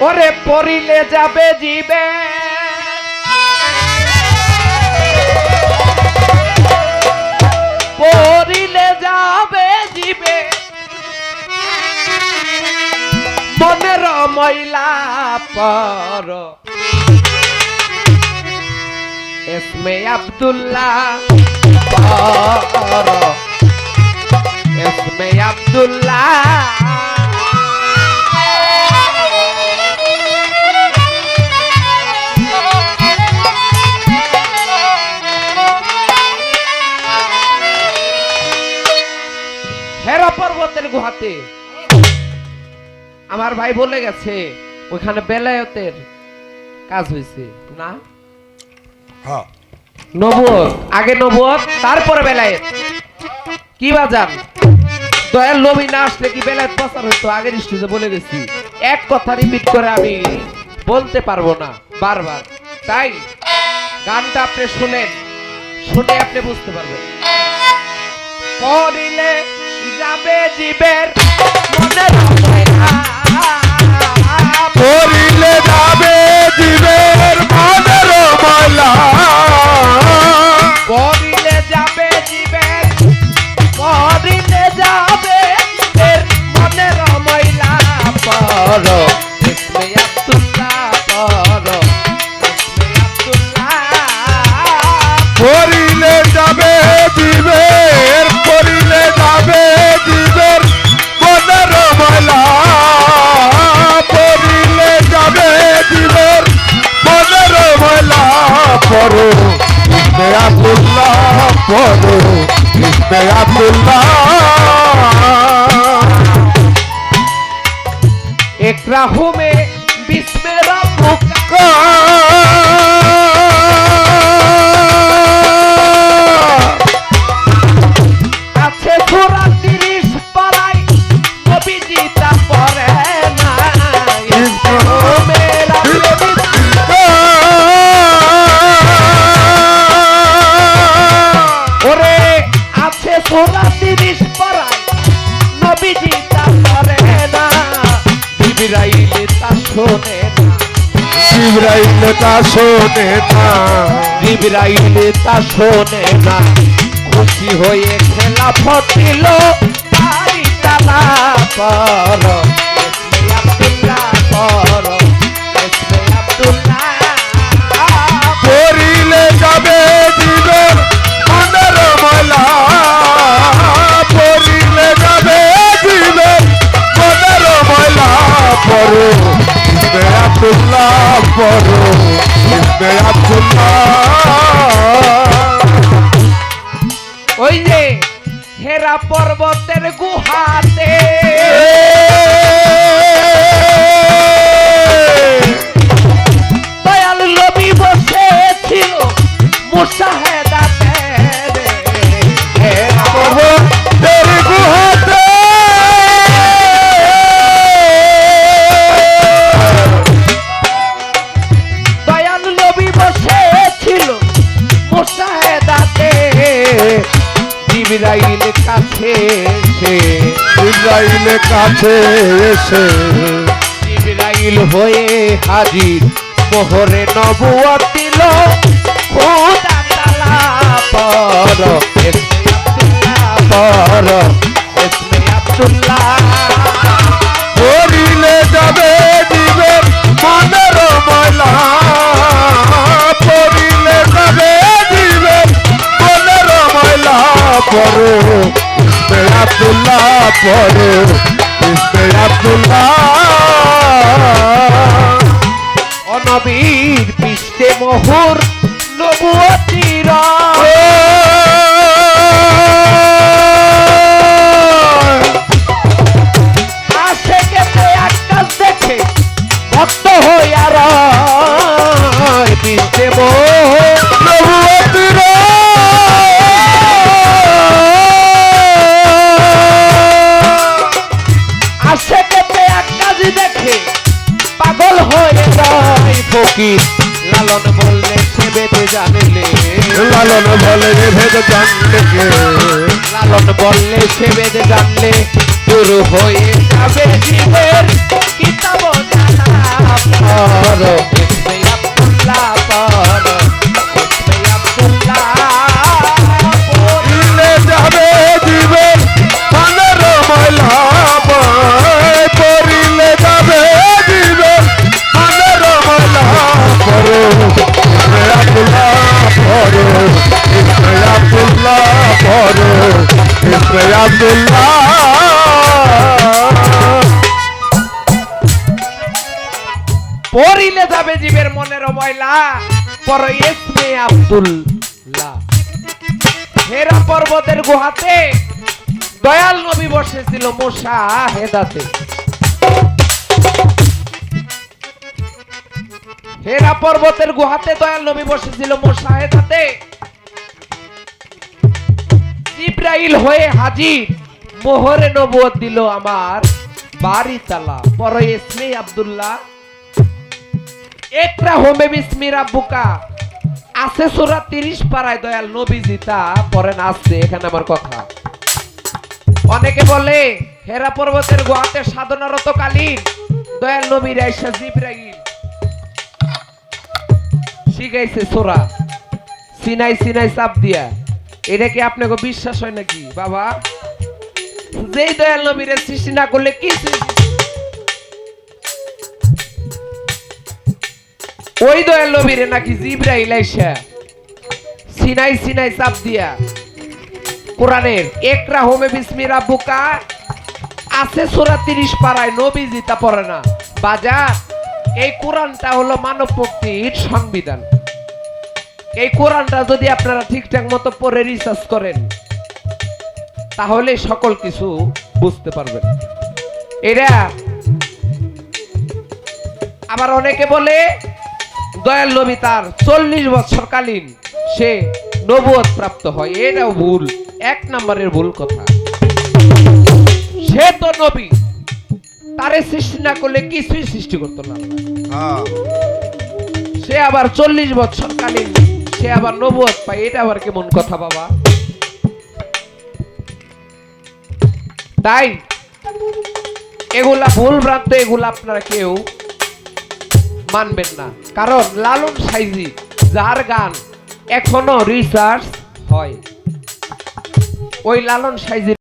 ওরে পড়িলে যাবে জীবে পড়িলে যাবে জীবে মনের ময়লা পর এসমে আব্দুল্লাহ পর এসমে আব্দুল্লাহ হেরা পর্বতের গুহাতে আমার ভাই বলে গেছে ওখানে বেলায়েতের কাজ হয়েছে না নবুয়ত আগে নবুয়ত তারপরে বেলায়েত কি বাজান দয়াল নবী না আসলে কি বেলায়েত প্রচার হইতো আগের স্টেজে বলে গেছি এক কথা রিপিট করে আমি বলতে পারবো না বারবার তাই গানটা আপনি শুনেন শুনে আপনি বুঝতে পারবেন পড়িলে যাবে জীবের মনের ময়লা পড়িলে যাবে জীবের মনের ময়লা পড়িলে যাবে জীবের পড়িলে যাবে জীবের মনের ময়লা পর ইসমে আব্দুল্লাহ পর ইসমে আব্দুল্লাহ পড়িলে যাবে জীবের পড়িলে যাবে জীবের মনের ময়লা পড়িলে যাবে জীবের মনের ময়লা পড়ো ইসমে আব্দুল্লাহ পড়ো ইসমে আব্দুল্লাহ একরাহু মে বিস্মে রব্বুক আছে সূরা 30 পড়াই নবীজি তা পড়ে না একরাহু মে রব্বুক ওরে আছে সূরা 30 পড়াই নবীজি তা পড়ে না জিবরাইল তা শোনে না জিবরাইল তা শোনে না জিবরাইল তা শোনে না খুশি হয়ে খেলাফত দিল তারি তালা পর ইসমে আব্দুল্লাহ পর ইসমে আব্দুল্লাহ পড়িলে যাবে জীবের মনের ময়লা পড়িলে যাবে জীবের মনের ময়লা পড়ো ইসমে আব্দুল্লাহ পড়ো ইসমে আব্দুল্লাহ ওই যে হেরা পর্বতের গুহাতে দয়াল নবী বসেছিল মুশাহেদাতে হেরা পর্বতের গুহাতে দয়াল নবী বসেছিল মুশাহেদাতে জিবরাইল কাছে এসে জিবরাইল কাছে এসে জিবরাইল হয়ে হাজির মোহরে নবুয়ত দিল খোদা তাআলা পর ইসমে আব্দুল্লাহ পর ইসমে আব্দুল্লাহ পড়িলে যাবে জীবের মনের ময়লা পড়িলে যাবে জীবের মনের ময়লা পড়ো ইসমে আব্দুল্লাহ পড়ো ইসমে আব্দুল্লাহ অনবীর পৃষ্ঠে মোহর নবুয়তির আসে গেছে আকাশ দেখে ভক্ত হইয়া রয় পৃষ্ঠে মোহর নবুয়তির আসে গেছে আকাশ দেখে পাগল হয়ে রয় ফকির লালন বললে সে বেদে জানলে লালন বলে ভেদ জানলে কে লালন বললে সে বেদে জানলে দূর হয়ে যাবে জীবের কিতাব জানা পড়িলে যাবে জীবের মনের ময়লা পর ইসমে আব্দুল্লাহ। হেরা পর্বতের গুহাতে দয়াল নবী বসেছিল মুশাহেদাতে। হেরা পর্বতের গুহাতে দয়াল নবী বসেছিল মুশাহেদাতে। জিবরাইল হয়ে হাজির, মোহরে নবুয়ত দিল আমার বাড়ি তালা। পর ইসমে আব্দুল্লাহ। একরা হোমে বিসমি রাব্বুকা আছে সূরা 30 পারায় দয়াল নবীজি তা পড়েন আসছে। এখানে আমার কথা, অনেকে বলে হেরা পর্বতের গুহাতে সাধনারত কালীন দয়াল নবীর আয়েশা জিবরাইল শিখাইছে সূরা সিনাই সিনাই চাপ দিয়া। এটা কি আপনাকে বিশ্বাস হয় নাকি বাবা? যেই দয়াল নবীর সৃষ্টি না করলে কি ওই দয়াল নবীরে নাকি জিবরাইল আইসা সিনাই সিনাই চাপ দিয়া কোরআনের একরা হোমে বিসমি রাব্বুকা আছে সূরা 30 পারায় নবীজি তা পড়ে না। বাজার, এই কোরআনটা হলো মানব মুক্তির সংবিধান। এই কোরআনটা যদি আপনারা ঠিকঠাক মতো পড়ে রিসার্চ করেন তাহলে সকল কিছু বুঝতে পারবেন। এরা আবার অনেকে বলে দয়াল নবী তার 40 বছরকালীন সে নবুয়ত প্রাপ্ত হয়। এটাও ভুল, 1 নম্বরের ভুল কথা। সে তো নবী, তারে সৃষ্টি না করলে কিছুই সৃষ্টি করতো না আল্লাহ। সে আবার 40 বছরকালীন সে আবার নবুয়ত পায়, এটা আবার কেমন কথা বাবা? তাই এগুলা ভুল ভ্রান্ত, এগুলা আপনারা কেউ মানবেন না। কারণ লালন সাইজি যার গান এখনো রিসার্চ হয়, ওই লালন সাইজি